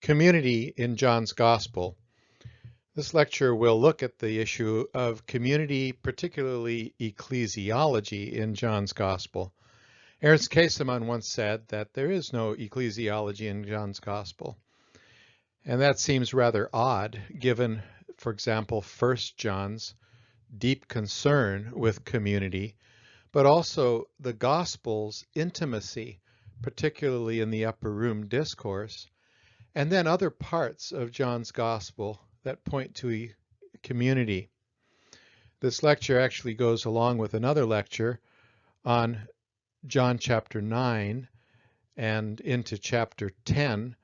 Community in John's Gospel. This lecture will look at the issue of community, particularly ecclesiology, in John's Gospel. Ernst Käsemann once said that there is no ecclesiology in John's Gospel. And that seems rather odd, given, for example, 1 John's deep concern with community, but also the Gospel's intimacy, particularly in the upper room discourse, and then other parts of John's Gospel that point to a community. This lecture actually goes along with another lecture on John chapter 9 and into chapter 10,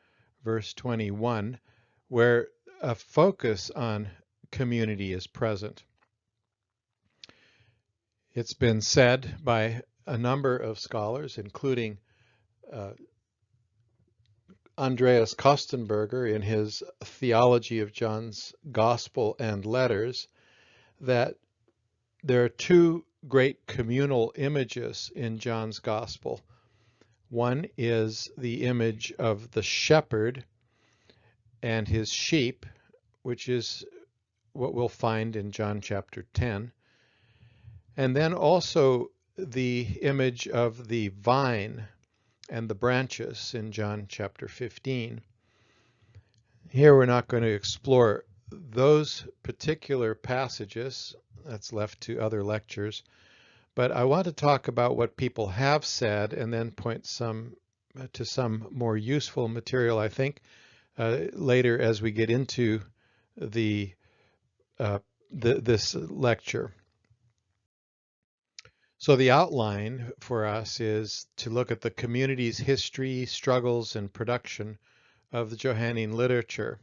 verse 21, where a focus on community is present. It's been said by a number of scholars, including Andreas Kostenberger in his Theology of John's Gospel and Letters, that there are two great communal images in John's Gospel. One is the image of the shepherd and his sheep, which is what we'll find in John chapter 10. And then also the image of the vine and the branches in John chapter 15. Here we're not going to explore those particular passages. That's left to other lectures. But I want to talk about what people have said and then point to some more useful material, I think, later as we get into this lecture. So the outline for us is to look at the community's history, struggles, and production of the Johannine literature.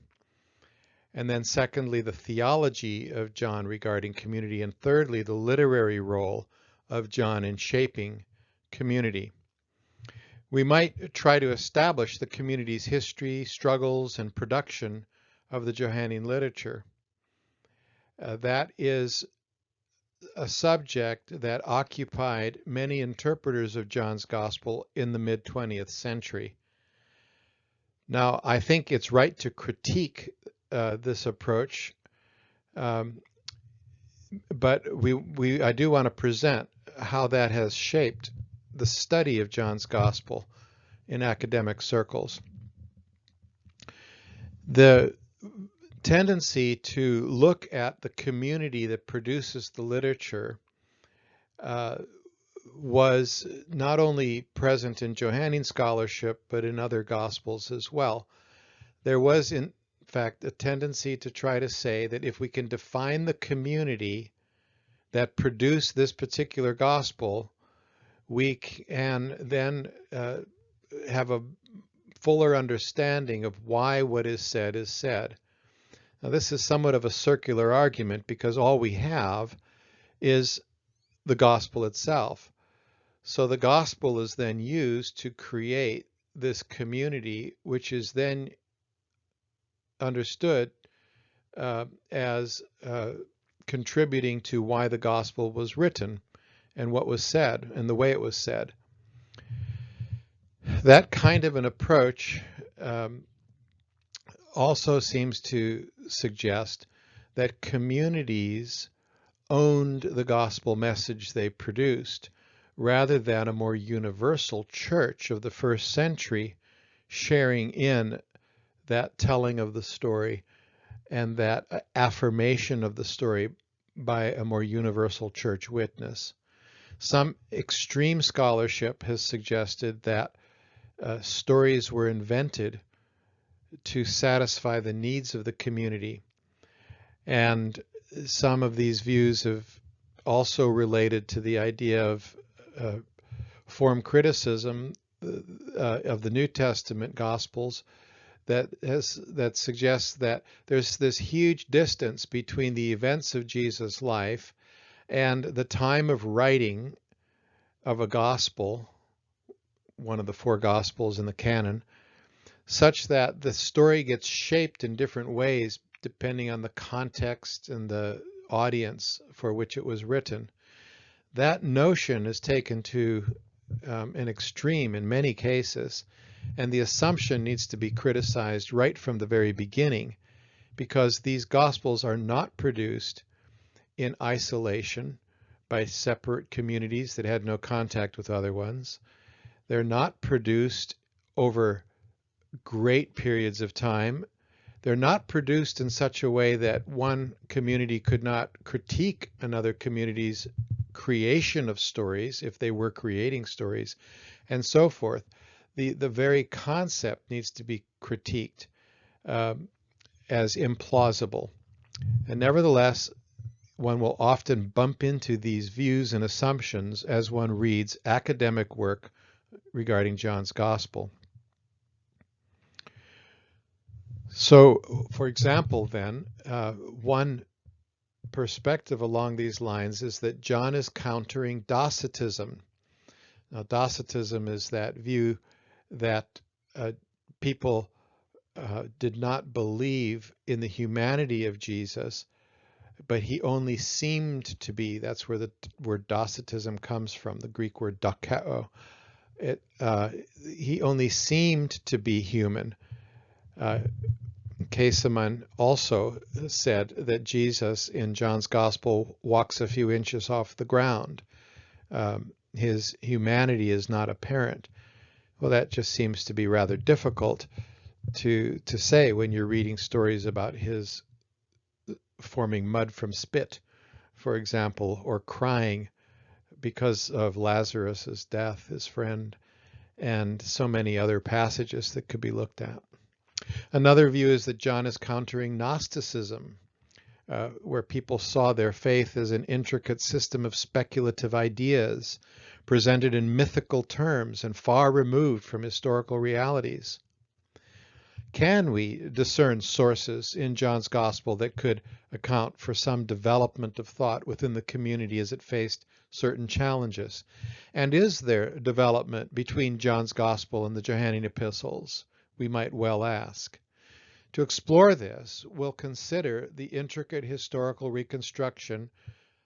And then secondly, the theology of John regarding community. And thirdly, the literary role of John in shaping community. We might try to establish the community's history, struggles, and production of the Johannine literature. That is a subject that occupied many interpreters of John's Gospel in the mid-20th century. Now, I think it's right to critique this approach, but I do want to present how that has shaped the study of John's Gospel in academic circles. The tendency to look at the community that produces the literature was not only present in Johannine scholarship, but in other Gospels as well. There was, in fact, a tendency to try to say that if we can define the community that produced this particular Gospel, we can then have a fuller understanding of why what is said is said. Now, this is somewhat of a circular argument because all we have is the gospel itself. So the gospel is then used to create this community, which is then understood as contributing to why the gospel was written and what was said and the way it was said. That kind of an approach also seems to suggest that communities owned the gospel message they produced rather than a more universal church of the first century sharing in that telling of the story and that affirmation of the story by a more universal church witness. Some extreme scholarship has suggested that stories were invented to satisfy the needs of the community. And some of these views have also related to the idea of form criticism of the New Testament Gospels that suggests that there's this huge distance between the events of Jesus' life and the time of writing of a gospel, one of the four Gospels in the canon, such that the story gets shaped in different ways depending on the context and the audience for which it was written. That notion is taken to an extreme in many cases, And the assumption needs to be criticized right from the very beginning, because these Gospels are not produced in isolation by separate communities that had no contact with other ones. They're not produced over great periods of time. They're not produced in such a way that one community could not critique another community's creation of stories if they were creating stories, and so forth. The very concept needs to be critiqued as implausible. And nevertheless, one will often bump into these views and assumptions as one reads academic work regarding John's Gospel. So, for example, then, one perspective along these lines is that John is countering Docetism. Now, Docetism is that view that people did not believe in the humanity of Jesus, but he only seemed to be. That's where the word Docetism comes from, the Greek word dokeo. He only seemed to be human. Caseman also said that Jesus in John's Gospel walks a few inches off the ground. His humanity is not apparent. Well, that just seems to be rather difficult to say when you're reading stories about his forming mud from spit, for example, or crying because of Lazarus's death, his friend, and so many other passages that could be looked at. Another view is that John is countering Gnosticism, where people saw their faith as an intricate system of speculative ideas presented in mythical terms and far removed from historical realities. Can we discern sources in John's Gospel that could account for some development of thought within the community as it faced certain challenges? And is there development between John's Gospel and the Johannine epistles? We might well ask. To explore this, we'll consider the intricate historical reconstruction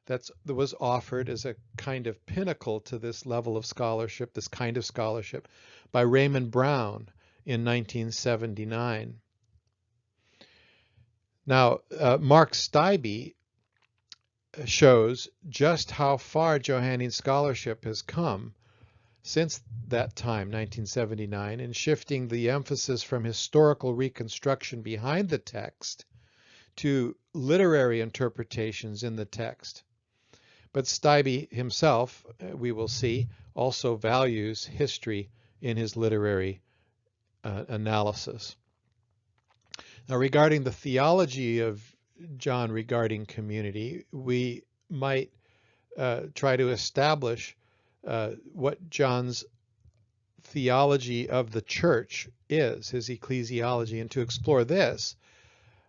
that was offered as a kind of pinnacle to this level of scholarship, this kind of scholarship, by Raymond Brown in 1979. Now, Mark Stibbe shows just how far Johannine scholarship has come since that time, 1979, in shifting the emphasis from historical reconstruction behind the text to literary interpretations in the text. But Stibbe himself, we will see, also values history in his literary analysis. Now, regarding the theology of John regarding community, we might try to establish what John's theology of the church is, his ecclesiology. And to explore this,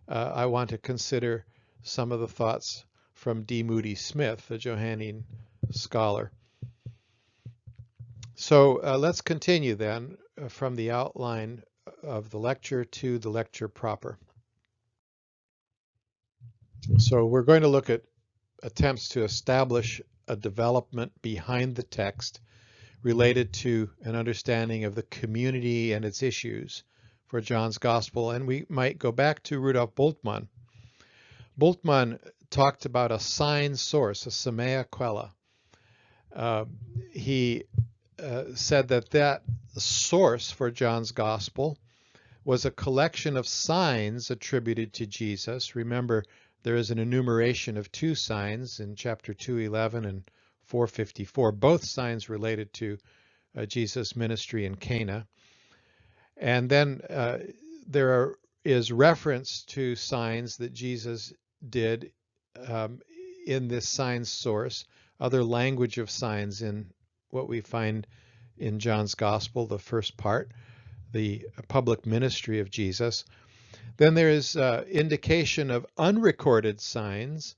I want to consider some of the thoughts from D. Moody Smith, a Johannine scholar. So let's continue then from the outline of the lecture to the lecture proper. So we're going to look at attempts to establish a development behind the text related to an understanding of the community and its issues for John's Gospel. And we might go back to Rudolf Bultmann. Bultmann talked about a sign source, a semea quella. He said that source for John's Gospel was a collection of signs attributed to Jesus. Remember, there is an enumeration of two signs in chapter 2:11 and 4:54, both signs related to Jesus' ministry in Cana. And then there is reference to signs that Jesus did in this sign source, other language of signs in what we find in John's Gospel, the first part, the public ministry of Jesus. Then there is indication of unrecorded signs.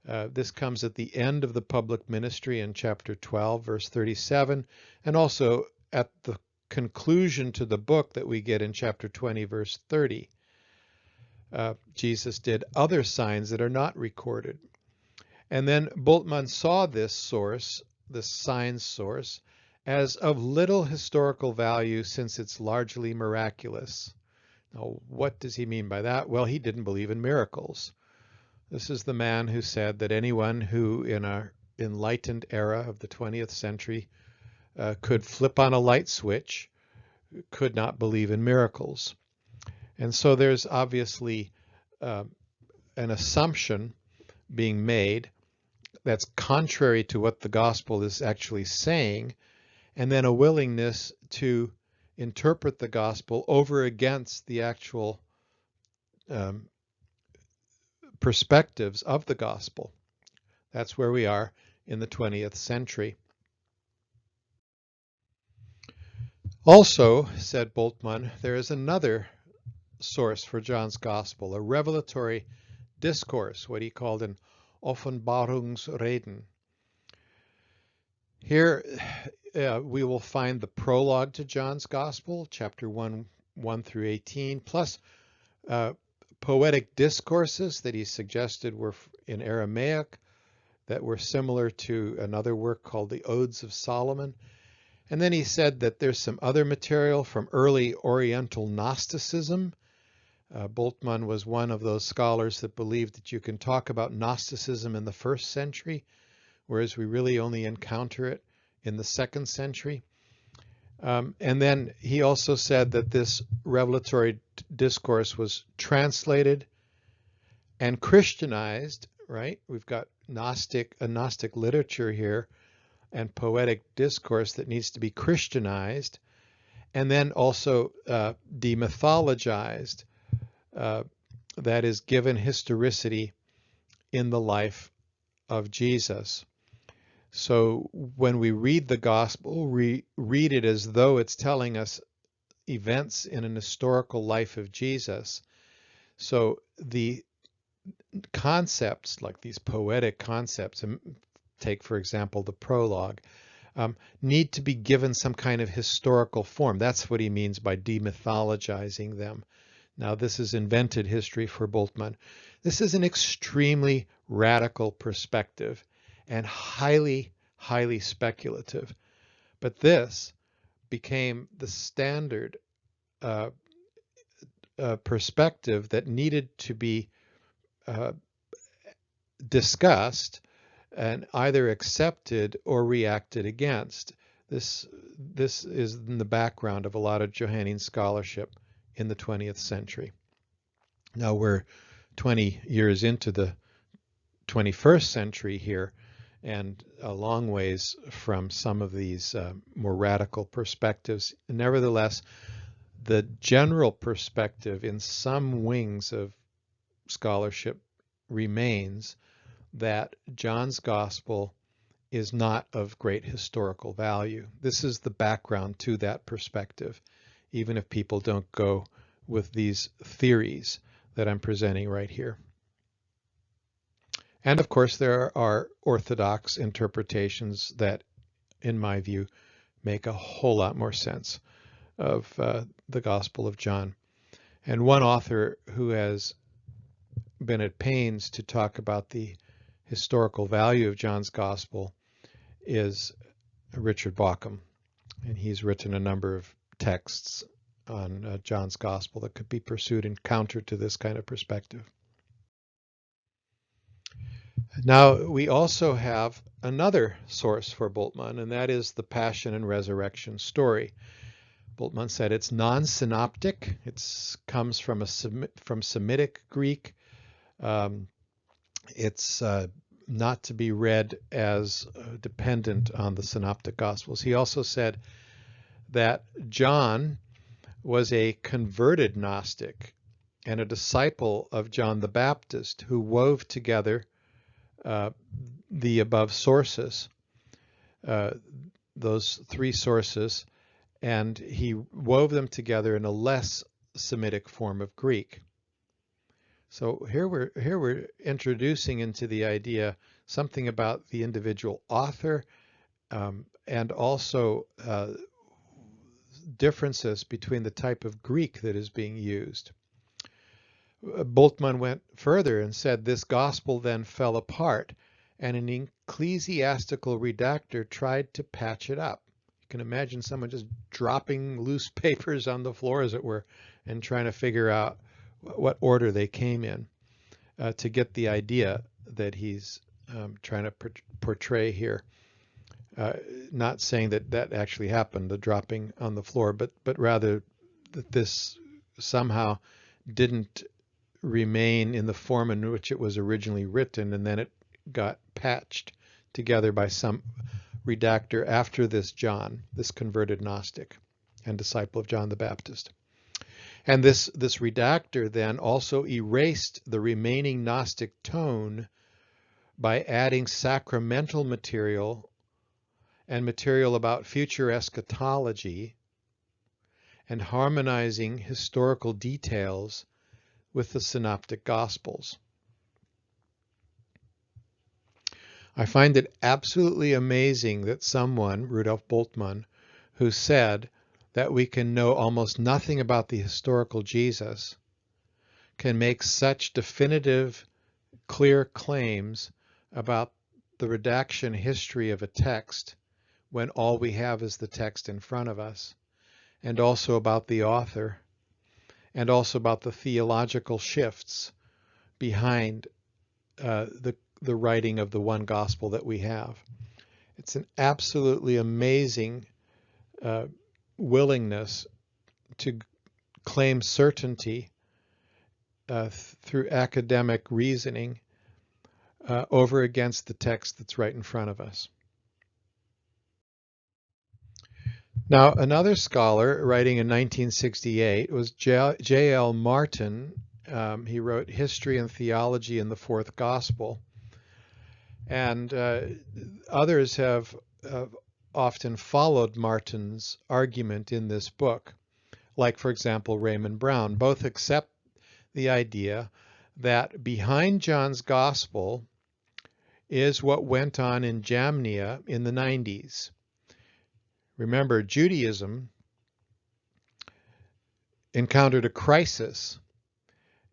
This comes at the end of the public ministry in chapter 12, verse 37, and also at the conclusion to the book that we get in chapter 20, verse 30. Jesus did other signs that are not recorded. And then Bultmann saw this source, this sign source, as of little historical value since it's largely miraculous. Now, what does he mean by that? Well, he didn't believe in miracles. This is the man who said that anyone who in our enlightened era of the 20th century could flip on a light switch could not believe in miracles. And so there's obviously an assumption being made that's contrary to what the gospel is actually saying, and then a willingness to interpret the gospel over against the actual perspectives of the gospel. That's where we are in the 20th century. Also, said Bultmann, there is another source for John's gospel, a revelatory discourse, what he called an Offenbarungsreden. Here we will find the prologue to John's Gospel, chapter 1 through 18, plus poetic discourses that he suggested were in Aramaic that were similar to another work called the Odes of Solomon. And then he said that there's some other material from early Oriental Gnosticism. Bultmann was one of those scholars that believed that you can talk about Gnosticism in the 1st century, whereas we really only encounter it in the 2nd century. And then he also said that this revelatory discourse was translated and Christianized, right? We've got a Gnostic literature here and poetic discourse that needs to be Christianized, and then also demythologized, that is, given historicity in the life of Jesus. So when we read the gospel, we read it as though it's telling us events in an historical life of Jesus. So the concepts, like these poetic concepts, take for example the prologue, need to be given some kind of historical form. That's what he means by demythologizing them. Now, this is invented history for Bultmann. This is an extremely radical perspective and highly, highly speculative. But this became the standard perspective that needed to be discussed and either accepted or reacted against. This is in the background of a lot of Johannine scholarship in the 20th century. Now we're 20 years into the 21st century here, and a long ways from some of these more radical perspectives. Nevertheless, the general perspective in some wings of scholarship remains that John's Gospel is not of great historical value. This is the background to that perspective, even if people don't go with these theories that I'm presenting right here. And of course, there are orthodox interpretations that, in my view, make a whole lot more sense of the Gospel of John. And one author who has been at pains to talk about the historical value of John's Gospel is Richard Bauckham, and he's written a number of texts on John's Gospel that could be pursued in counter to this kind of perspective. Now, we also have another source for Bultmann, and that is the Passion and Resurrection story. Bultmann said it's non-synoptic. It comes from Semitic Greek. It's not to be read as dependent on the Synoptic Gospels. He also said that John was a converted Gnostic and a disciple of John the Baptist who wove together the above sources, those three sources, and he wove them together in a less Semitic form of Greek. So here we're introducing into the idea something about the individual author and also differences between the type of Greek that is being used. Bultmann went further and said this gospel then fell apart, and an ecclesiastical redactor tried to patch it up. You can imagine someone just dropping loose papers on the floor, as it were, and trying to figure out what order they came in to get the idea that he's trying to portray here. Not saying that that actually happened, the dropping on the floor, but rather that this somehow didn't remain in the form in which it was originally written, and then it got patched together by some redactor after this John, this converted Gnostic and disciple of John the Baptist. And this redactor then also erased the remaining Gnostic tone by adding sacramental material and material about future eschatology and harmonizing historical details with the synoptic gospels. I find it absolutely amazing that someone, Rudolf Bultmann, who said that we can know almost nothing about the historical Jesus, can make such definitive, clear claims about the redaction history of a text when all we have is the text in front of us, and also about the author, and also about the theological shifts behind the writing of the one gospel that we have. It's an absolutely amazing willingness to claim certainty through academic reasoning over against the text that's right in front of us. Now, another scholar writing in 1968 was J.L. Martin. He wrote History and Theology in the Fourth Gospel. And others have often followed Martin's argument in this book, like, for example, Raymond Brown. Both accept the idea that behind John's Gospel is what went on in Jamnia in the 90s. Remember, Judaism encountered a crisis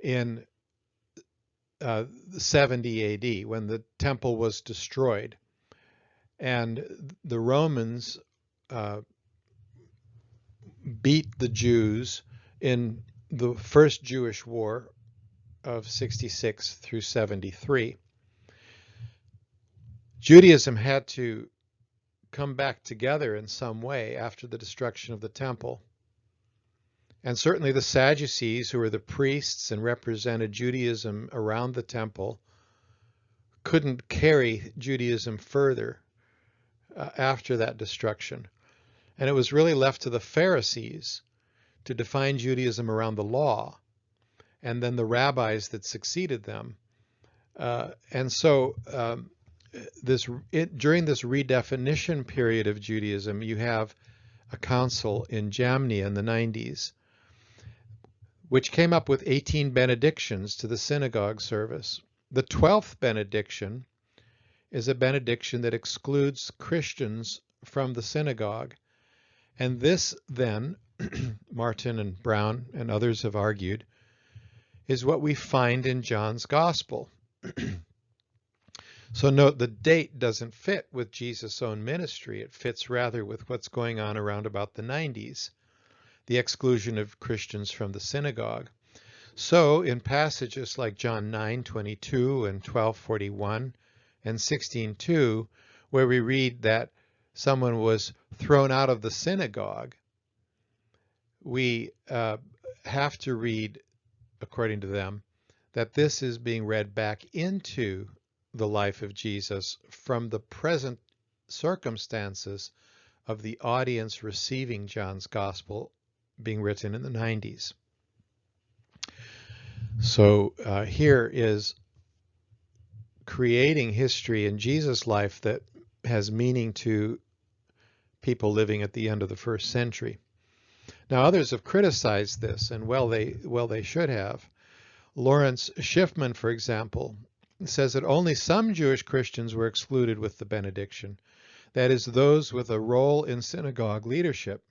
in 70 AD when the temple was destroyed, and the Romans beat the Jews in the First Jewish War of 66 through 73. Judaism had to come back together in some way after the destruction of the temple. And certainly the Sadducees, who were the priests and represented Judaism around the temple, couldn't carry Judaism further after that destruction. And it was really left to the Pharisees to define Judaism around the law, and then the rabbis that succeeded them. During this redefinition period of Judaism, you have a council in Jamnia in the 90s, which came up with 18 benedictions to the synagogue service. The 12th benediction is a benediction that excludes Christians from the synagogue. And this then, Martin and Brown and others have argued, is what we find in John's Gospel. So note, the date doesn't fit with Jesus' own ministry. It fits rather with what's going on around about the 90s, the exclusion of Christians from the synagogue. So in passages like John 9:22 and 12:41 and 16:2, where we read that someone was thrown out of the synagogue, we have to read, according to them, that this is being read back into the life of Jesus from the present circumstances of the audience receiving John's Gospel being written in the 90s. So here is creating history in Jesus' life that has meaning to people living at the end of the first century. Now, others have criticized this, and well they should have. Lawrence Schiffman, for example, says that only some Jewish Christians were excluded with the benediction, that is, those with a role in synagogue leadership.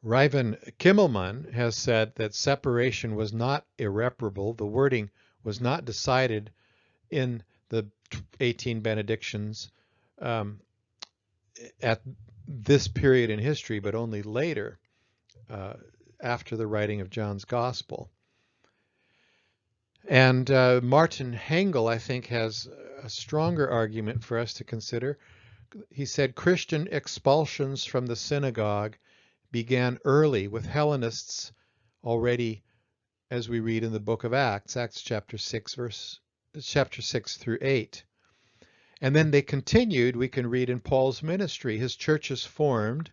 Reiven Kimmelman has said that separation was not irreparable. The wording was not decided in the 18 benedictions at this period in history, but only later, after the writing of John's Gospel. And Martin Hengel, I think, has a stronger argument for us to consider. He said Christian expulsions from the synagogue began early with Hellenists already, as we read in the book of Acts, Acts chapter 6 through 8. And then they continued, we can read in Paul's ministry. His churches formed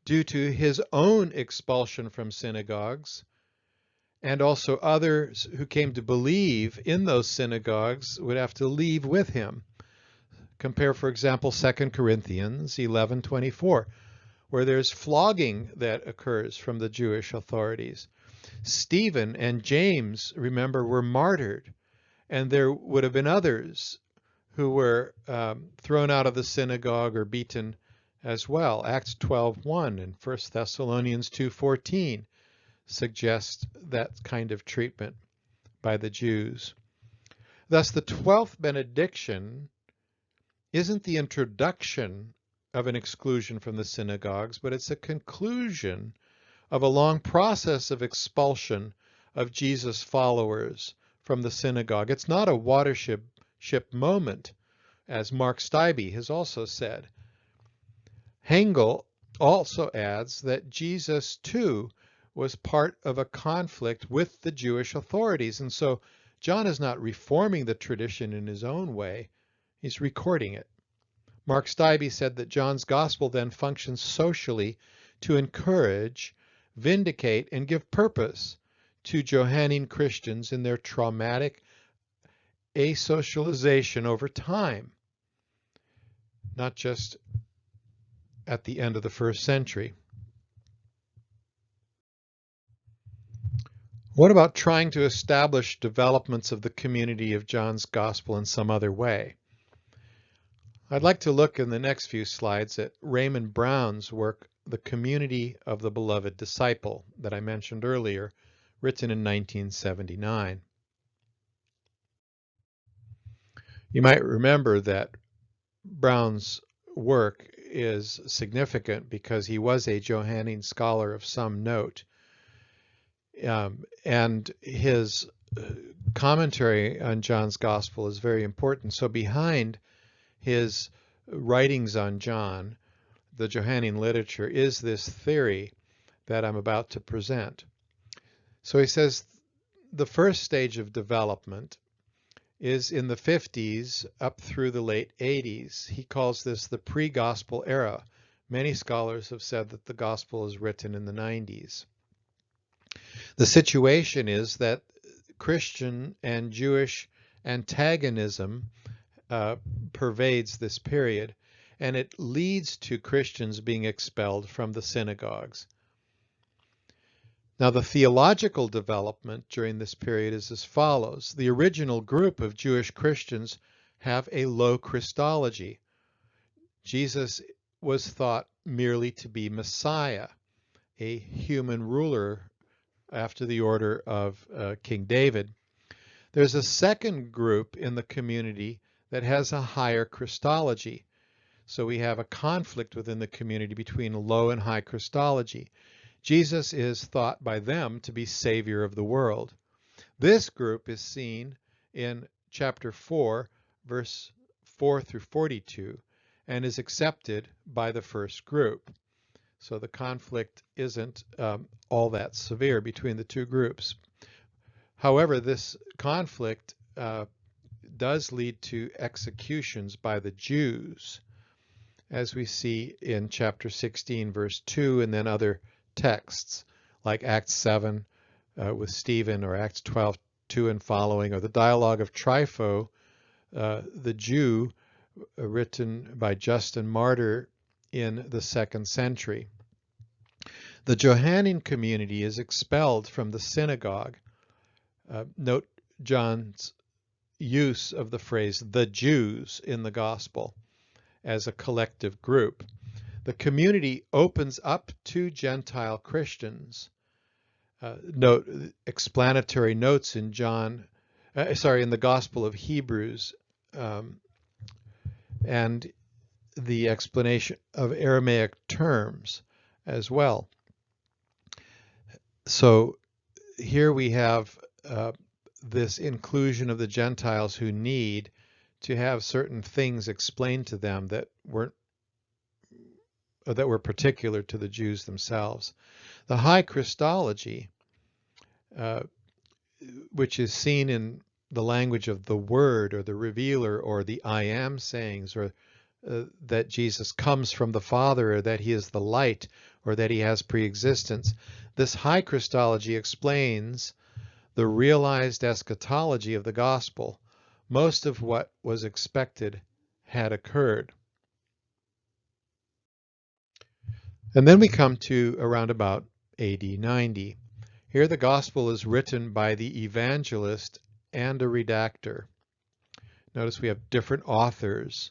due to his own expulsion from synagogues, and also others who came to believe in those synagogues would have to leave with him. Compare, for example, 2 Corinthians 11:24, where there's flogging that occurs from the Jewish authorities. Stephen and James, remember, were martyred, and there would have been others who were thrown out of the synagogue or beaten as well. Acts 12:1 and 1 Thessalonians 2:14 suggest that kind of treatment by the Jews. Thus, the 12th benediction isn't the introduction of an exclusion from the synagogues, but it's a conclusion of a long process of expulsion of Jesus' followers from the synagogue. It's not a watershed moment, as Mark Stibbe has also said. Hengel also adds that Jesus, too, was part of a conflict with the Jewish authorities. And so John is not reforming the tradition in his own way. He's recording it. Mark Stibbe said that John's gospel then functions socially to encourage, vindicate, and give purpose to Johannine Christians in their traumatic asocialization over time, not just at the end of the first century. What about trying to establish developments of the community of John's gospel in some other way? I'd like to look in the next few slides at Raymond Brown's work, The Community of the Beloved Disciple, that I mentioned earlier, written in 1979. You might remember that Brown's work is significant because he was a Johannine scholar of some note. And his commentary on John's Gospel is very important. So behind his writings on John, the Johannine literature, is this theory that I'm about to present. So he says the first stage of development is in the 50s up through the late 80s. He calls this the pre-gospel era. Many scholars have said that the gospel is written in the 90s. The situation is that Christian and Jewish antagonism pervades this period, and it leads to Christians being expelled from the synagogues. Now, the theological development during this period is as follows. The original group of Jewish Christians have a low Christology. Jesus was thought merely to be Messiah, a human ruler after the order of King David. There's a second group in the community that has a higher Christology. So we have a conflict within the community between low and high Christology. Jesus is thought by them to be Savior of the world. This group is seen in chapter 4, verse 4 through 42, and is accepted by the first group. So the conflict isn't all that severe between the two groups. However, this conflict does lead to executions by the Jews, as we see in chapter 16, verse 2, and then other texts like Acts 7 with Stephen, or Acts 12:2 and following, or the dialogue of Trypho, the Jew, written by Justin Martyr in the 2nd century. The Johannine community is expelled from the synagogue. Note John's use of the phrase the Jews in the gospel as a collective group. The community opens up to Gentile Christians. Note explanatory notes in in the Gospel of Hebrews, and the explanation of Aramaic terms as well. So here we have this inclusion of the Gentiles who need to have certain things explained to them that were particular to the Jews themselves. The high Christology, which is seen in the language of the Word or the Revealer or the I Am sayings, or that Jesus comes from the Father, or that he is the light, or that he has pre-existence. This high Christology explains the realized eschatology of the gospel. Most of what was expected had occurred. And then we come to around about AD 90. Here the gospel is written by the evangelist and a redactor. Notice we have different authors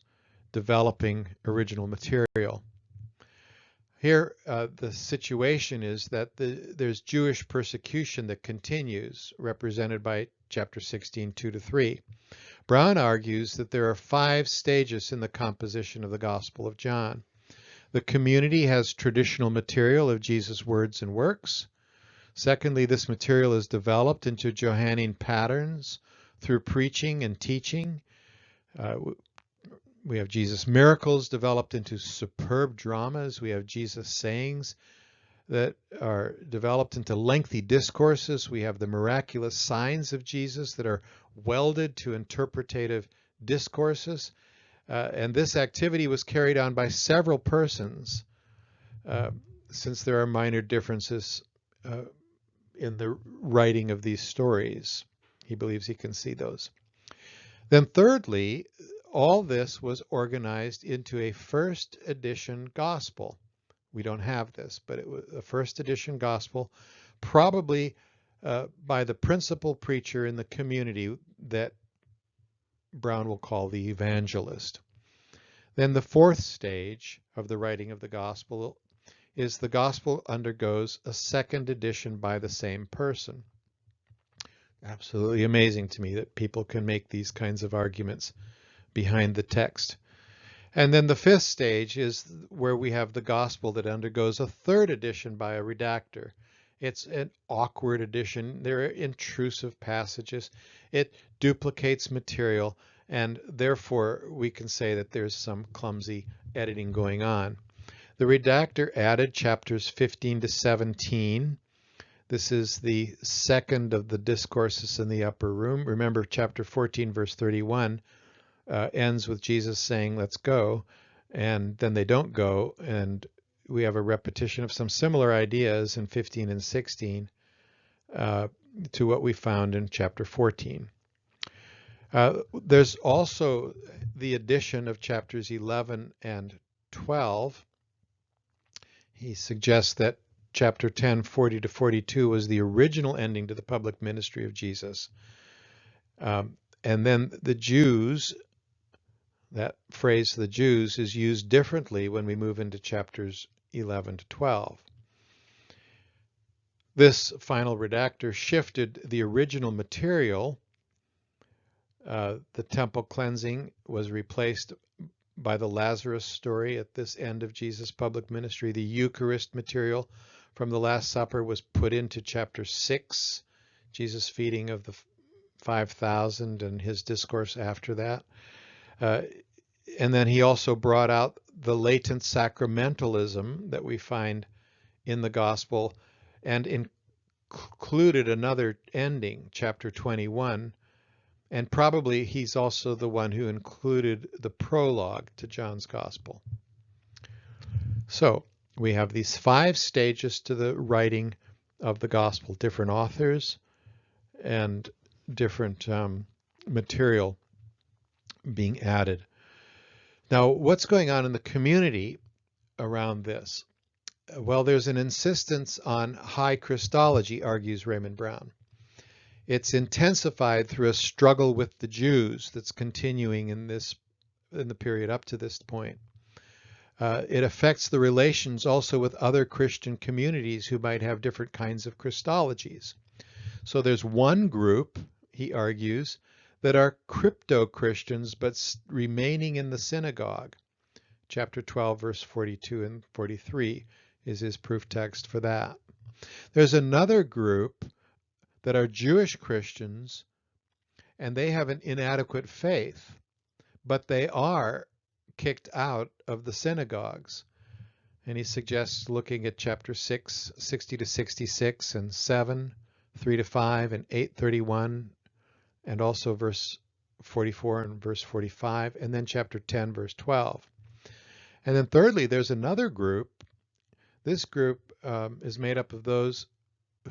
developing original material. Here the situation is that there's Jewish persecution that continues, represented by chapter 16, 2-3. Brown argues that there are 5 stages in the composition of the Gospel of John. The community has traditional material of Jesus' words and works. Secondly, this material is developed into Johannine patterns through preaching and teaching. We have Jesus' miracles developed into superb dramas. We have Jesus' sayings that are developed into lengthy discourses. We have the miraculous signs of Jesus that are welded to interpretative discourses. And this activity was carried on by several persons, since there are minor differences in the writing of these stories. He believes he can see those. Then thirdly, all this was organized into a first edition gospel. We don't have this, but it was a first edition gospel, probably by the principal preacher in the community that Brown will call the evangelist. Then the fourth stage of the writing of the gospel is the gospel undergoes a second edition by the same person. Absolutely amazing to me that people can make these kinds of arguments behind the text. And then the fifth stage is where we have the gospel that undergoes a third edition by a redactor. It's an awkward edition. There are intrusive passages. It duplicates material, and therefore we can say that there's some clumsy editing going on. The redactor added chapters 15 to 17. This is the second of the discourses in the upper room. Remember, chapter 14, verse 31 ends with Jesus saying, "Let's go," and then they don't go, and we have a repetition of some similar ideas in 15 and 16 to what we found in chapter 14. There's also the addition of chapters 11 and 12. He suggests that chapter 10, 40 to 42 was the original ending to the public ministry of Jesus. And then the Jews, that phrase, the Jews, is used differently when we move into chapters 11 to 12. This final redactor shifted the original material. The temple cleansing was replaced by the Lazarus story at this end of Jesus' public ministry. The Eucharist material from the Last Supper was put into chapter 6, Jesus' feeding of the 5,000 and his discourse after that. And then he also brought out the latent sacramentalism that we find in the gospel and included another ending, chapter 21. And probably he's also the one who included the prologue to John's gospel. So we have these 5 stages to the writing of the gospel, different authors and different material being added. Now, what's going on in the community around this? Well, there's an insistence on high Christology, argues Raymond Brown. It's intensified through a struggle with the Jews that's continuing in the period up to this point. It affects the relations also with other Christian communities who might have different kinds of Christologies. So there's one group, he argues, that are crypto-Christians but remaining in the synagogue. chapter 12, verse 42 and 43 is his proof text for that. There's another group that are Jewish Christians, and they have an inadequate faith, but they are kicked out of the synagogues. And he suggests looking at chapter 6, 60 to 66, and 7, 3 to 5, and 8:31, and also verse 44 and verse 45, and then chapter 10, verse 12. And then thirdly, there's another group. This group is made up of those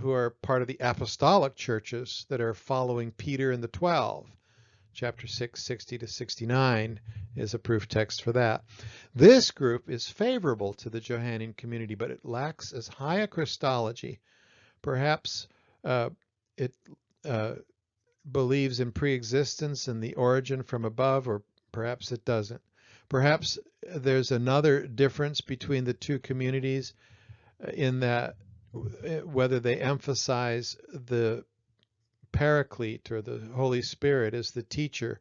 who are part of the apostolic churches that are following Peter and the 12. Chapter 6, 60 to 69 is a proof text for that. This group is favorable to the Johannine community, but it lacks as high a Christology. Perhaps it believes in pre-existence and the origin from above, or perhaps it doesn't. Perhaps there's another difference between the two communities in that whether they emphasize the Paraclete or the Holy Spirit as the teacher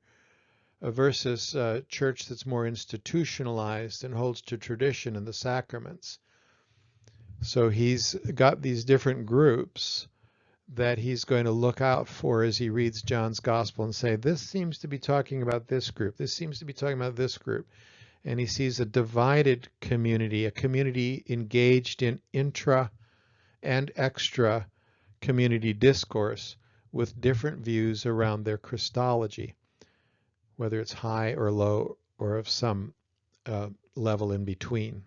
versus a church that's more institutionalized and holds to tradition and the sacraments. So he's got these different groups that he's going to look out for as he reads John's Gospel and say, this seems to be talking about this group. This seems to be talking about this group. And he sees a divided community, a community engaged in intra and extra community discourse with different views around their Christology, whether it's high or low or of some level in between.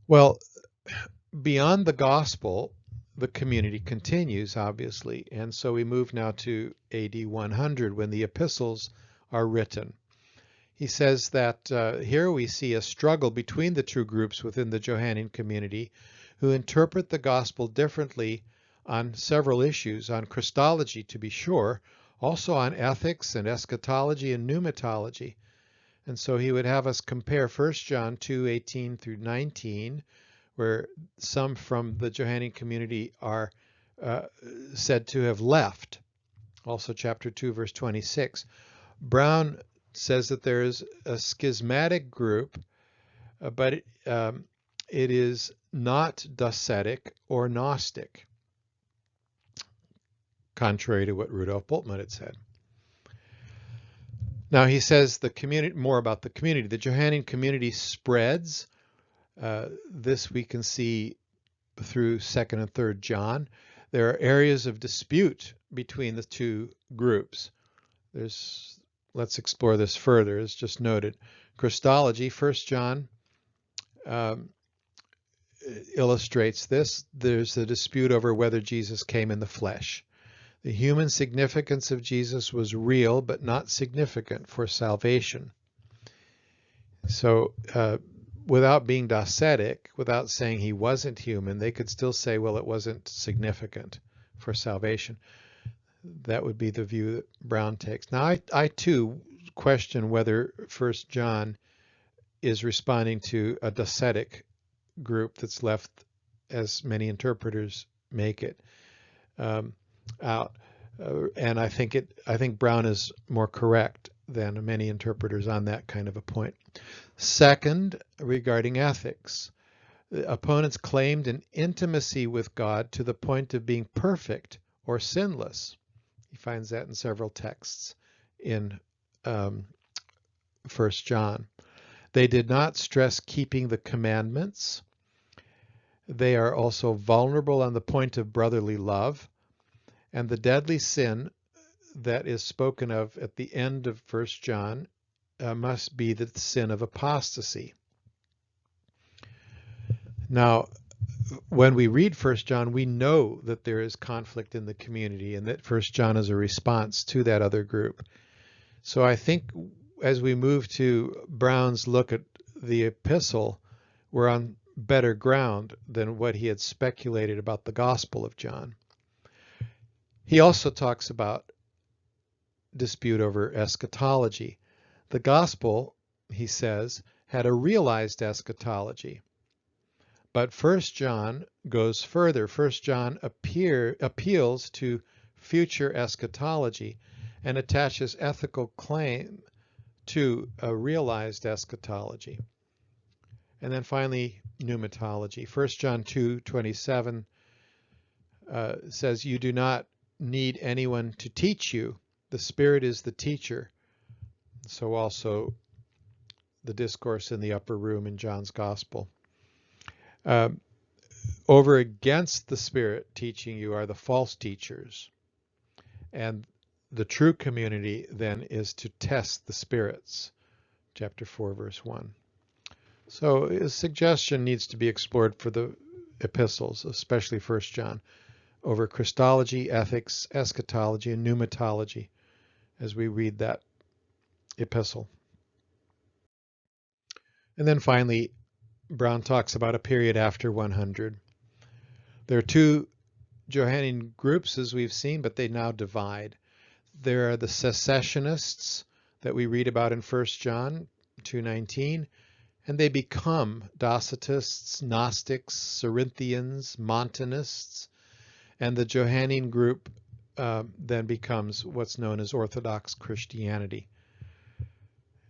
Well, beyond the gospel, the community continues, obviously, and so we move now to AD 100 when the epistles are written. He says that here we see a struggle between the two groups within the Johannine community who interpret the gospel differently on several issues, on Christology to be sure, also on ethics and eschatology and pneumatology. And so he would have us compare 1 John 2:18 through 19, where some from the Johannine community are said to have left. Also chapter 2, verse 26. Brown says that there is a schismatic group, but it is not docetic or Gnostic, contrary to what Rudolf Bultmann had said. Now he says the community, more about the community. The Johannine community spreads. This we can see through 2nd and 3rd John. There are areas of dispute between the two groups. Let's explore this further, as just noted. Christology, 1 John illustrates this. There's a dispute over whether Jesus came in the flesh. The human significance of Jesus was real, but not significant for salvation. So without being docetic, without saying he wasn't human, they could still say, well, it wasn't significant for salvation. That would be the view that Brown takes. Now, I too question whether 1 John is responding to a docetic group that's left, as many interpreters make it, out. And I think Brown is more correct than many interpreters on that kind of a point. Second, regarding ethics, the opponents claimed an intimacy with God to the point of being perfect or sinless. He finds that in several texts in 1 John. They did not stress keeping the commandments. They are also vulnerable on the point of brotherly love. And the deadly sin that is spoken of at the end of 1 John must be the sin of apostasy. Now, when we read 1 John, we know that there is conflict in the community and that 1 John is a response to that other group. So I think as we move to Brown's look at the epistle, we're on better ground than what he had speculated about the Gospel of John. He also talks about dispute over eschatology. The Gospel, he says, had a realized eschatology. But 1 John goes further. 1 John appeals to future eschatology and attaches ethical claim to a realized eschatology. And then finally, pneumatology. 1 John 2:27 says, "You do not need anyone to teach you. The Spirit is the teacher." So also the discourse in the upper room in John's Gospel. Over against the Spirit teaching you are the false teachers. And the true community then is to test the spirits. Chapter 4, verse 1. So a suggestion needs to be explored for the epistles, especially 1 John, over Christology, ethics, eschatology, and pneumatology as we read that epistle. And then finally, Brown talks about a period after 100. There are two Johannine groups, as we've seen, but they now divide. There are the cessationists that we read about in 1 John 2:19, and they become Docetists, Gnostics, Cerinthians, Montanists, and the Johannine group then becomes what's known as Orthodox Christianity.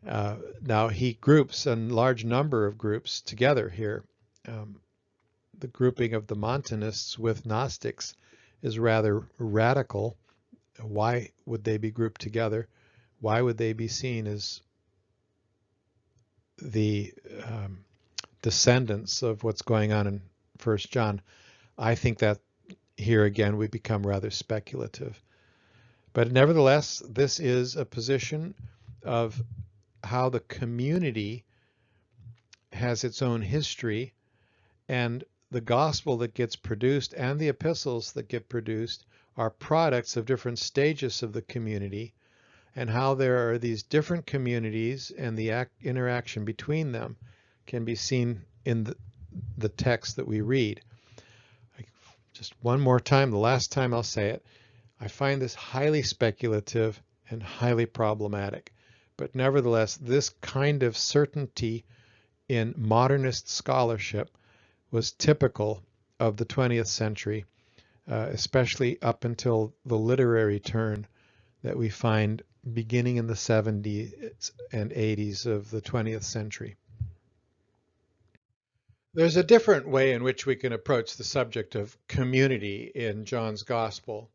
Now he groups a large number of groups together here. The grouping of the Montanists with Gnostics is rather radical. Why would they be grouped together? Why would they be seen as the descendants of what's going on in 1 John? I think that here again we become rather speculative. But nevertheless, this is a position of how the community has its own history, and the gospel that gets produced and the epistles that get produced are products of different stages of the community, and how there are these different communities and the interaction between them can be seen in the text that we read. Just one more time, the last time I'll say it, I find this highly speculative and highly problematic. But nevertheless, this kind of certainty in modernist scholarship was typical of the 20th century, especially up until the literary turn that we find beginning in the 70s and 80s of the 20th century. There's a different way in which we can approach the subject of community in John's Gospel,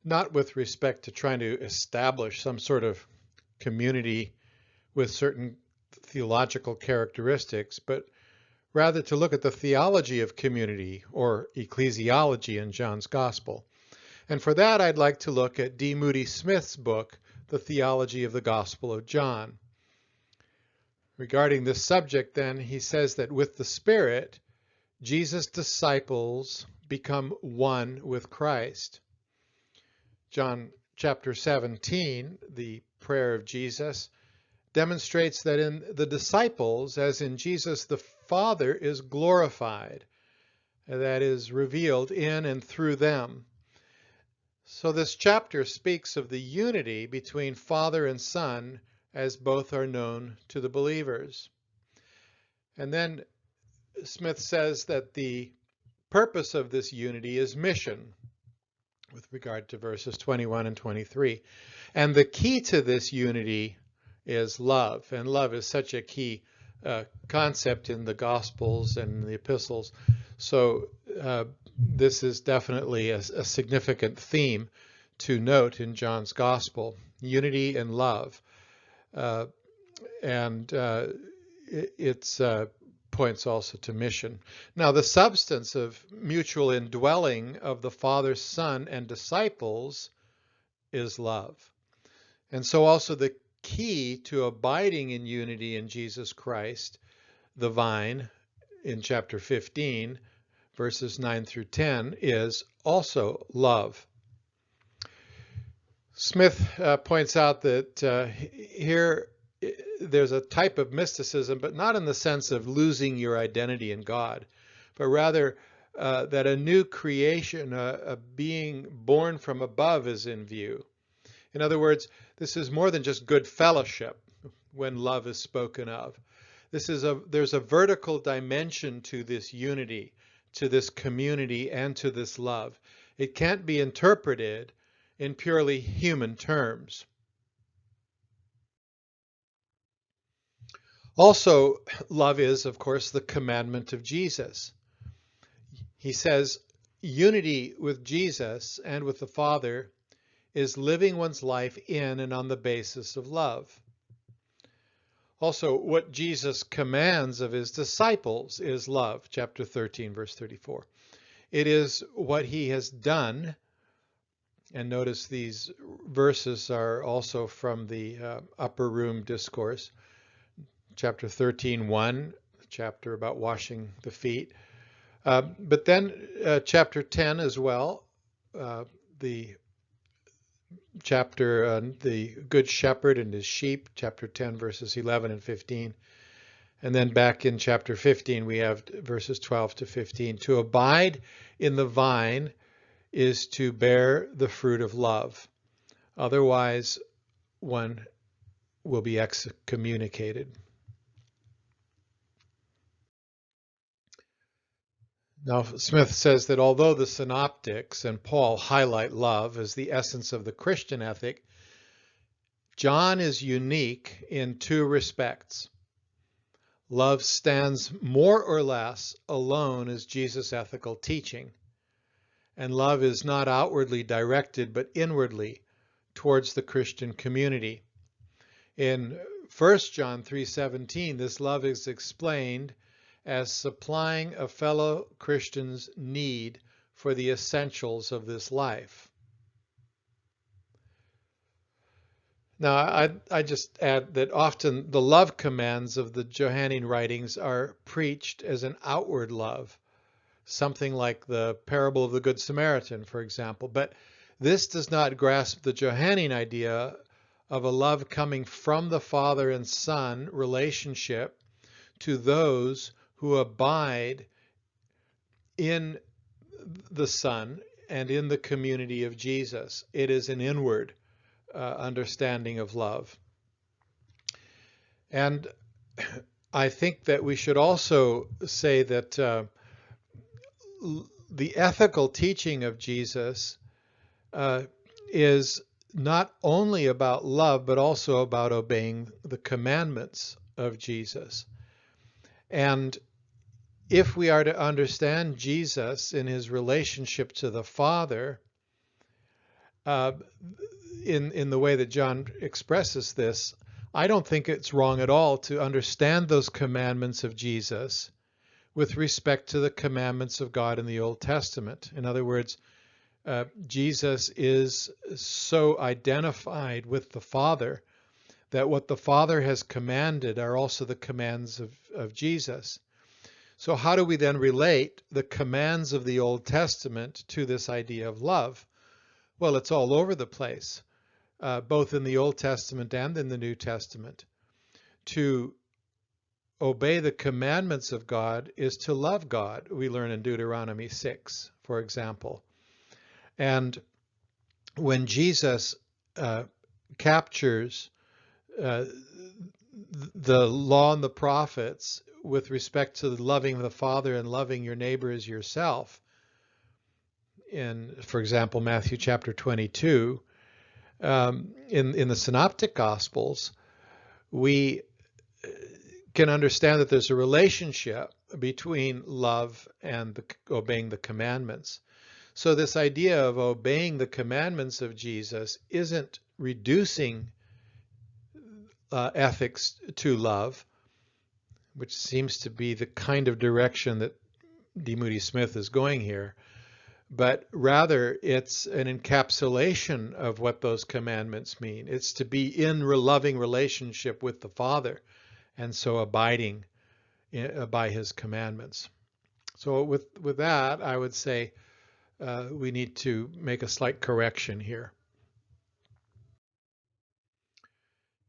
not with respect to trying to establish some sort of community with certain theological characteristics, but rather to look at the theology of community, or ecclesiology, in John's Gospel. And for that, I'd like to look at D. Moody Smith's book, The Theology of the Gospel of John. Regarding this subject, then, he says that with the Spirit, Jesus' disciples become one with Christ. John chapter 17, the prayer of Jesus, demonstrates that in the disciples, as in Jesus, the Father is glorified, that is revealed in and through them. So this chapter speaks of the unity between Father and Son as both are known to the believers. And then Smith says that the purpose of this unity is mission, with regard to verses 21 and 23. And the key to this unity is love, and love is such a key concept in the Gospels and the epistles. So this is definitely a significant theme to note in John's Gospel, unity and love. It's points also to mission. Now, the substance of mutual indwelling of the Father, Son, and disciples is love. And so also the key to abiding in unity in Jesus Christ, the vine, in chapter 15, verses 9 through 10, is also love. Smith points out that here there's a type of mysticism, but not in the sense of losing your identity in God, but rather that a new creation, a being born from above, is in view. In other words, this is more than just good fellowship when love is spoken of. There's a vertical dimension to this unity, to this community, and to this love. It can't be interpreted in purely human terms. Also, love is, of course, the commandment of Jesus. He says unity with Jesus and with the Father is living one's life in and on the basis of love. Also, what Jesus commands of his disciples is love, chapter 13, verse 34. It is what he has done, and notice these verses are also from the Upper Room Discourse, chapter 13:1, chapter about washing the feet. But then chapter 10 as well, the chapter the Good Shepherd and his sheep, chapter 10, verses 11 and 15. And then back in chapter 15, we have verses 12 to 15. To abide in the vine is to bear the fruit of love. Otherwise, one will be excommunicated. Now, Smith says that although the synoptics and Paul highlight love as the essence of the Christian ethic, John is unique in two respects. Love stands more or less alone as Jesus' ethical teaching, and love is not outwardly directed but inwardly towards the Christian community. In 1 John 3:17, this love is explained as supplying a fellow Christian's need for the essentials of this life. Now, I just add that often the love commands of the Johannine writings are preached as an outward love, something like the parable of the Good Samaritan, for example. But this does not grasp the Johannine idea of a love coming from the Father and Son relationship to those who abide in the Son and in the community of Jesus. It is an inward understanding of love. And I think that we should also say that the ethical teaching of Jesus is not only about love, but also about obeying the commandments of Jesus. And if we are to understand Jesus in his relationship to the Father, in the way that John expresses this, I don't think it's wrong at all to understand those commandments of Jesus with respect to the commandments of God in the Old Testament. In other words, Jesus is so identified with the Father that what the Father has commanded are also the commands of Jesus. So how do we then relate the commands of the Old Testament to this idea of love? Well, it's all over the place, both in the Old Testament and in the New Testament. To obey the commandments of God is to love God, we learn in Deuteronomy 6, for example. And when Jesus captures the law and the prophets with respect to loving the Father and loving your neighbor as yourself, in, for example, Matthew chapter 22, in the Synoptic Gospels, we can understand that there's a relationship between love and obeying the commandments. So this idea of obeying the commandments of Jesus isn't reducing ethics to love, which seems to be the kind of direction that D. Moody Smith is going here, but rather it's an encapsulation of what those commandments mean. It's to be in loving relationship with the Father, and so abiding by his commandments. So with that, I would say we need to make a slight correction here.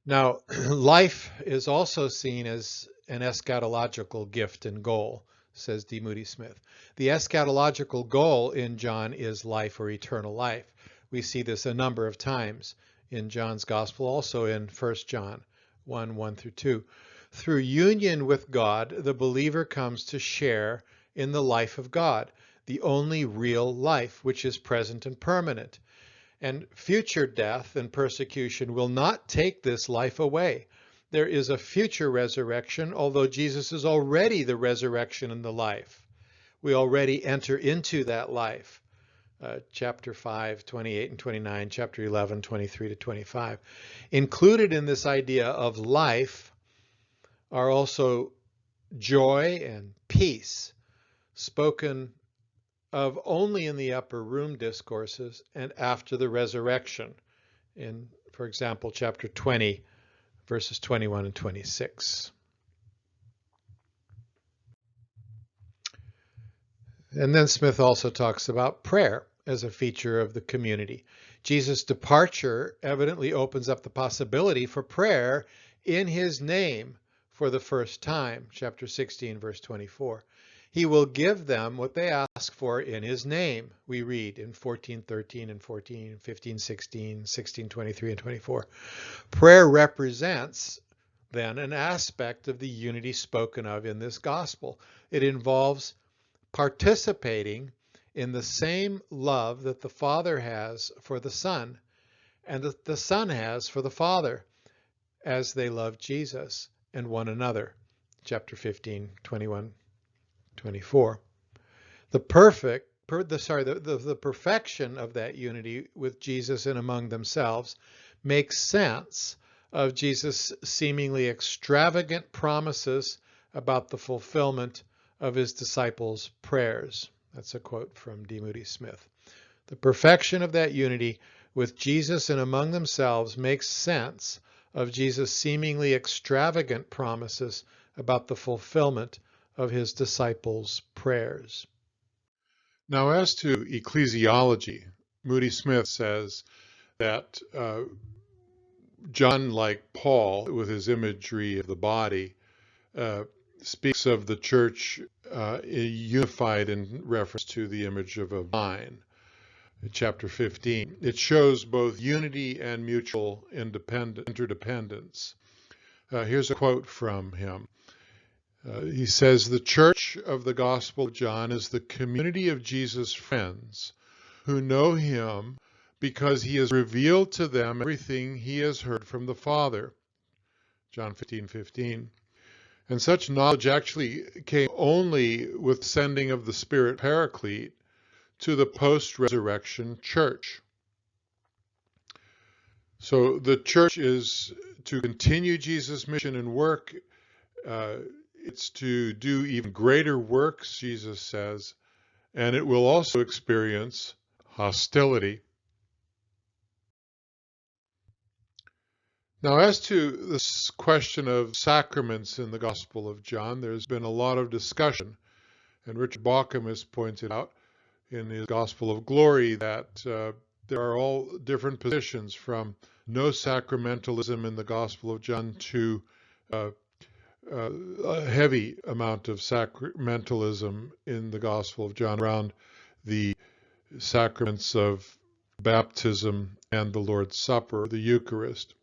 Now, life is also seen as an eschatological gift and goal, says D. Moody Smith. The eschatological goal in John is life or eternal life. We see this a number of times in John's Gospel, also in 1 John 1 through 2. Through union with God, the believer comes to share in the life of God, the only real life, which is present and permanent. And future death and persecution will not take this life away. there is a future resurrection, although Jesus is already the resurrection and the life. We already enter into that life. Chapter 5, 28 and 29, chapter 11, 23 to 25. Included in this idea of life are also joy and peace, spoken of only in the upper room discourses and after the resurrection, in, for example, chapter 20, verses 21 and 26. And then Smith also talks about prayer as a feature of the community. Jesus' departure evidently opens up the possibility for prayer in his name for the first time, chapter 16, verse 24. He will give them what they ask for in his name, we read in 14:13 and 14, 15:16, 16:23 and 24. Prayer represents then an aspect of the unity spoken of in this gospel. It involves participating in the same love that the Father has for the Son and that the Son has for the Father as they love Jesus and one another. Chapter 15, 21, 24. The perfection of that unity with Jesus and among themselves makes sense of Jesus' seemingly extravagant promises about the fulfillment of his disciples' prayers. That's a quote from D. Moody Smith. The perfection of that unity with Jesus and among themselves makes sense of Jesus' seemingly extravagant promises about the fulfillment of his disciples' prayers. Now, as to ecclesiology, Moody Smith says that John, like Paul, with his imagery of the body, speaks of the church unified in reference to the image of a vine. Chapter 15. It shows both unity and mutual interdependence. Here's a quote from him. He says, "The church of the Gospel of John is the community of Jesus' friends who know him because he has revealed to them everything he has heard from the Father." John 15:15. And such knowledge actually came only with sending of the Spirit Paraclete to the post-resurrection church. So the church is to continue Jesus' mission and work. It's to do even greater works, Jesus says, and it will also experience hostility. Now, as to this question of sacraments in the Gospel of John, there's been a lot of discussion, and Richard Bauckham has pointed out in his Gospel of Glory that there are all different positions, from no sacramentalism in the Gospel of John to a heavy amount of sacramentalism in the Gospel of John around the sacraments of baptism and the Lord's Supper, the Eucharist.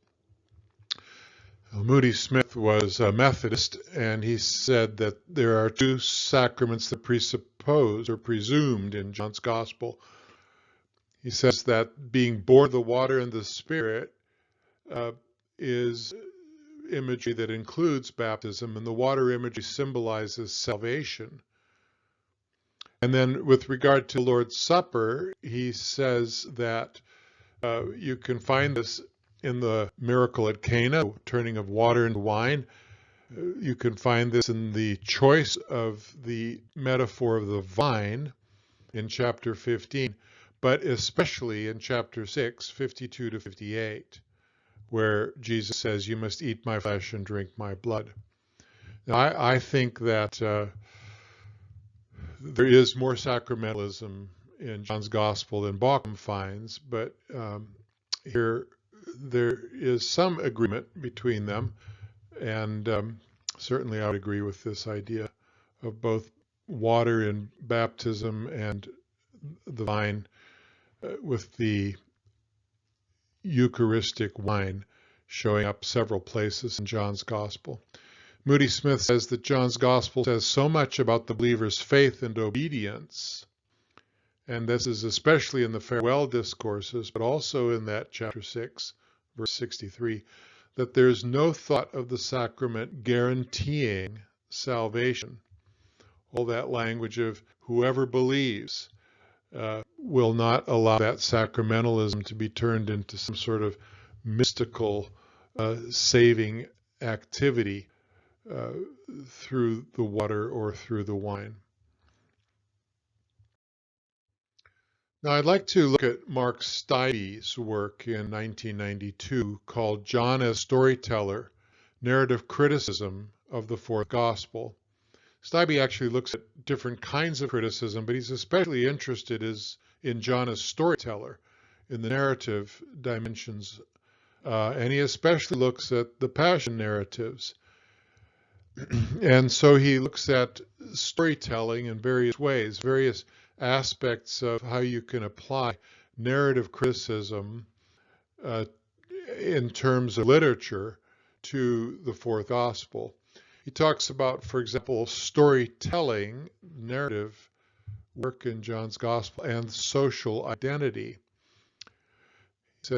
Moody Smith was a Methodist, and he said that there are two sacraments that presuppose or presumed in John's Gospel. He says that being born of the water and the Spirit is imagery that includes baptism, and the water imagery symbolizes salvation. And then with regard to the Lord's Supper, he says that you can find this in the miracle at Cana, turning of water into wine. You can find this in the choice of the metaphor of the vine in chapter 15, but especially in chapter 6, 52 to 58, where Jesus says, "You must eat my flesh and drink my blood." Now, I think that there is more sacramentalism in John's Gospel than Bauckham finds, but here there is some agreement between them, and certainly I would agree with this idea of both water in baptism and the vine with the Eucharistic wine showing up several places in John's Gospel. Moody Smith says that John's Gospel says so much about the believer's faith and obedience, and this is especially in the farewell discourses, but also in that chapter 6, verse 63, that there is no thought of the sacrament guaranteeing salvation. All that language of whoever believes will not allow that sacramentalism to be turned into some sort of mystical saving activity through the water or through the wine. Now, I'd like to look at Mark Steibe's work in 1992 called John as Storyteller, Narrative Criticism of the Fourth Gospel. Steibe actually looks at different kinds of criticism, but he's especially interested in John as storyteller, in the narrative dimensions, and he especially looks at the passion narratives. And so he looks at storytelling in various ways, various aspects of how you can apply narrative criticism in terms of literature to the fourth gospel. He talks about, for example, storytelling, narrative work in John's gospel, and social identity. He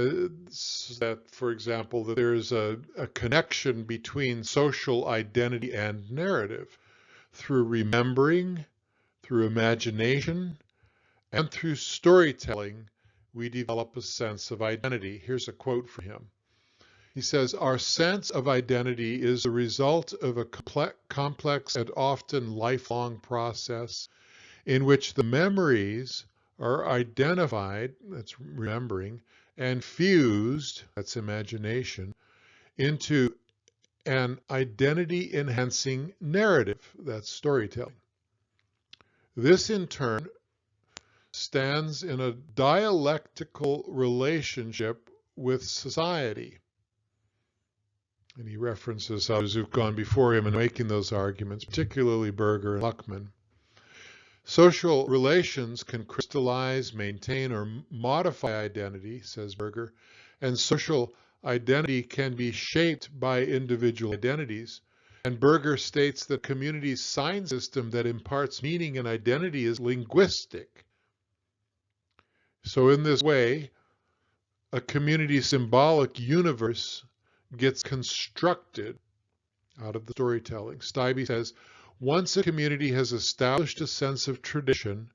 says that, for example, that there is a connection between social identity and narrative through remembering, through imagination, and through storytelling. We develop a sense of identity. Here's a quote from him. He says, "Our sense of identity is the result of a complex and often lifelong process in which the memories are identified," that's remembering, "and fused," that's imagination, into an identity-enhancing narrative," that's storytelling. This, in turn, stands in a dialectical relationship with society. And he references others who've gone before him in making those arguments, particularly Berger and Luckman. Social relations can crystallize, maintain, or modify identity, says Berger, and social identity can be shaped by individual identities. And Berger states that community's sign system that imparts meaning and identity is linguistic. So in this way, a community symbolic universe gets constructed out of the storytelling. Steibe says, once a community has established a sense of tradition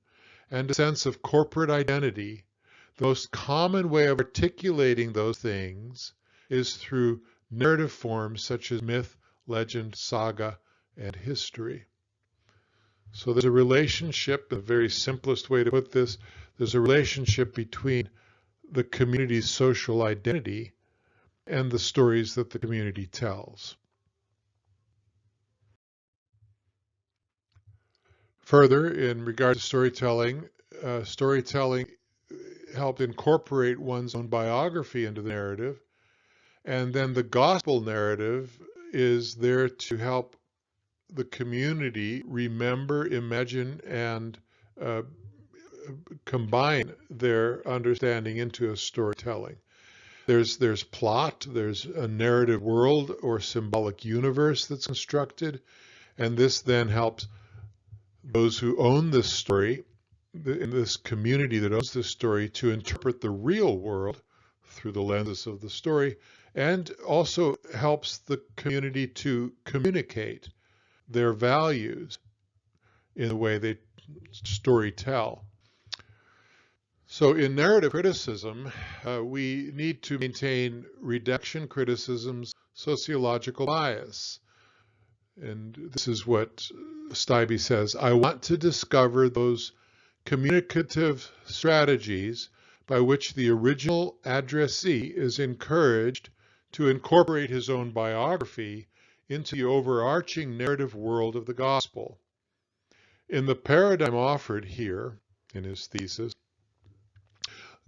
and a sense of corporate identity, the most common way of articulating those things is through narrative forms such as myth, legend, saga, and history. So there's a relationship, the very simplest way to put this, there's a relationship between the community's social identity and the stories that the community tells. Further, in regard to storytelling, storytelling helped incorporate one's own biography into the narrative, and then the gospel narrative is there to help the community remember, imagine, and combine their understanding into a storytelling. There's plot, there's a narrative world or symbolic universe that's constructed, and this then helps those who own this story, in this community that owns this story, to interpret the real world through the lenses of the story, and also helps the community to communicate their values in the way they story tell. So in narrative criticism, we need to maintain reduction criticism's sociological bias. And this is what Steibe says: I want to discover those communicative strategies by which the original addressee is encouraged to incorporate his own biography into the overarching narrative world of the gospel. In the paradigm offered here in his thesis,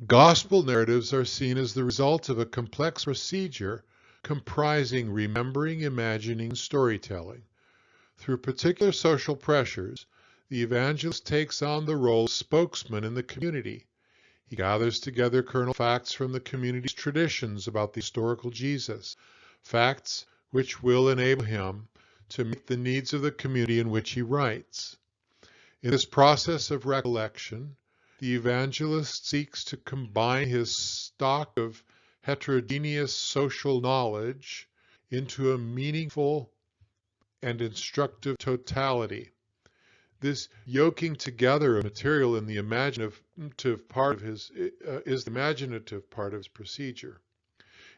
gospel narratives are seen as the result of a complex procedure comprising remembering, imagining, and storytelling. Through particular social pressures, the evangelist takes on the role of spokesman in the community. He gathers together kernel facts from the community's traditions about the historical Jesus, facts which will enable him to meet the needs of the community in which he writes. In this process of recollection, the evangelist seeks to combine his stock of heterogeneous social knowledge into a meaningful and instructive totality. This yoking together of material in the imaginative part of his is the imaginative part of his procedure.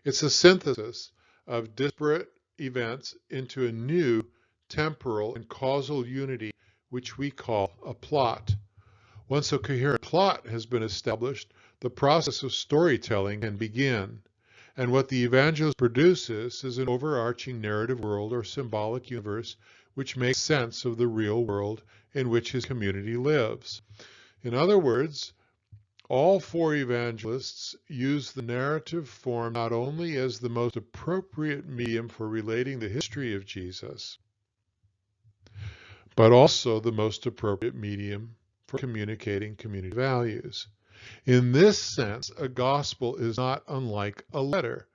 It's a synthesis of disparate events into a new temporal and causal unity, which we call a plot. Once a coherent plot has been established, the process of storytelling can begin. And what the evangelist produces is an overarching narrative world or symbolic universe which makes sense of the real world in which his community lives. In other words, all four evangelists use the narrative form not only as the most appropriate medium for relating the history of Jesus, but also the most appropriate medium for communicating community values. In this sense, a gospel is not unlike a letter.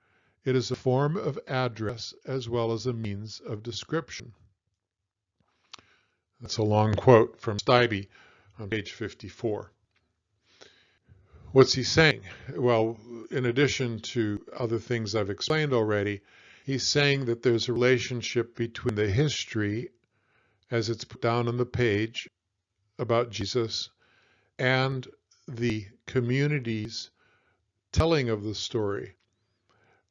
It is a form of address as well as a means of description. That's a long quote from Stibbe on page 54. What's he saying? Well, in addition to other things I've explained already, he's saying that there's a relationship between the history, as it's put down on the page, about Jesus, and the community's telling of the story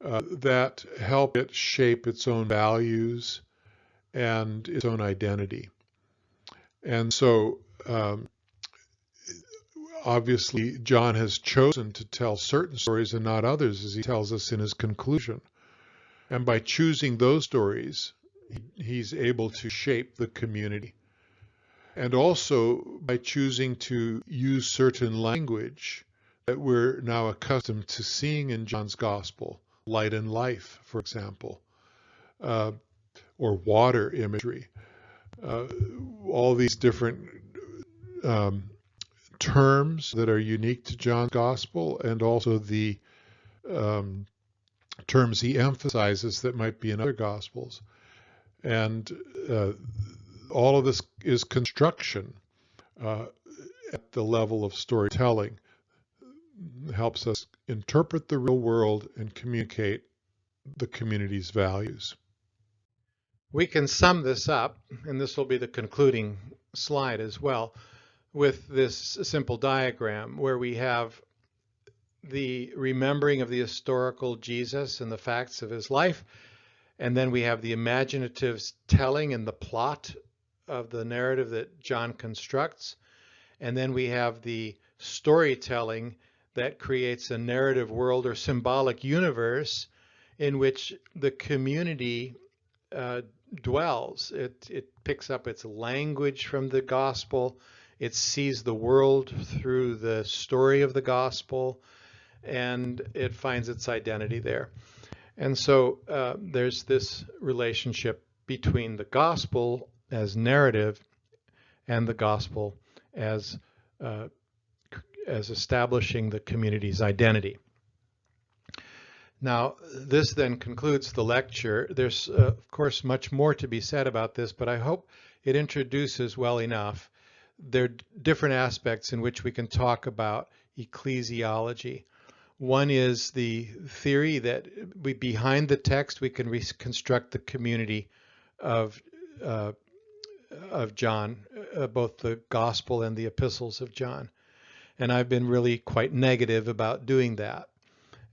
that help it shape its own values and its own identity. And so, obviously, John has chosen to tell certain stories and not others, as he tells us in his conclusion. And by choosing those stories, he's able to shape the community. And also by choosing to use certain language that we're now accustomed to seeing in John's gospel, light and life, for example, or water imagery. All these different terms that are unique to John's gospel, and also the terms he emphasizes that might be in other gospels. And all of this is construction at the level of storytelling. It helps us interpret the real world and communicate the community's values. We can sum this up, and this will be the concluding slide as well, with this simple diagram where we have the remembering of the historical Jesus and the facts of his life, and then we have the imaginative telling and the plot of the narrative that John constructs, and then we have the storytelling that creates a narrative world or symbolic universe in which the community dwells. It picks up its language from the gospel. It sees the world through the story of the gospel, and it finds its identity there. And so there's this relationship between the gospel as narrative and the gospel as establishing the community's identity. Now, this then concludes the lecture. There's, of course, much more to be said about this, but I hope it introduces well enough. There are different aspects in which we can talk about ecclesiology. One is the theory that behind the text we can reconstruct the community of John, both the gospel and the epistles of John. And I've been really quite negative about doing that,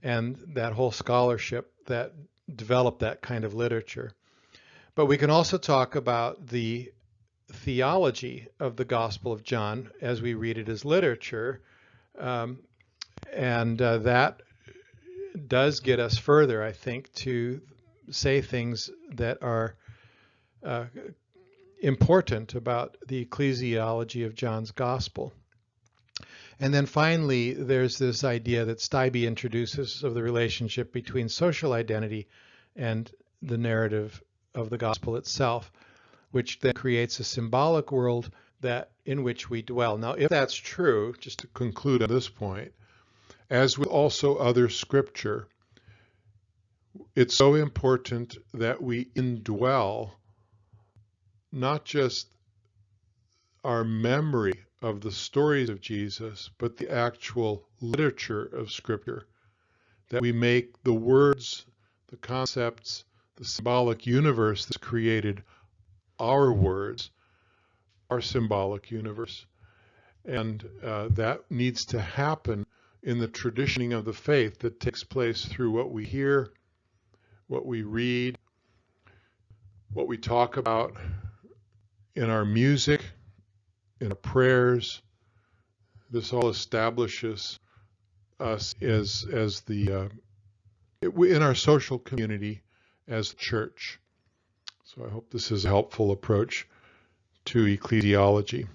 and that whole scholarship that developed that kind of literature. But we can also talk about the theology of the Gospel of John as we read it as literature, and that does get us further, I think, to say things that are important about the ecclesiology of John's Gospel. And then finally, there's this idea that Stibbe introduces of the relationship between social identity and the narrative of the gospel itself, which then creates a symbolic world in which we dwell. Now, if that's true, just to conclude on this point, as with also other scripture, it's so important that we indwell not just our memory of the stories of Jesus, but the actual literature of Scripture, that we make the words, the concepts, the symbolic universe that's created our words, our symbolic universe. And that needs to happen in the traditioning of the faith that takes place through what we hear, what we read, what we talk about in our music, in our prayers. This all establishes us as the in our social community as the church. So I hope this is a helpful approach to ecclesiology.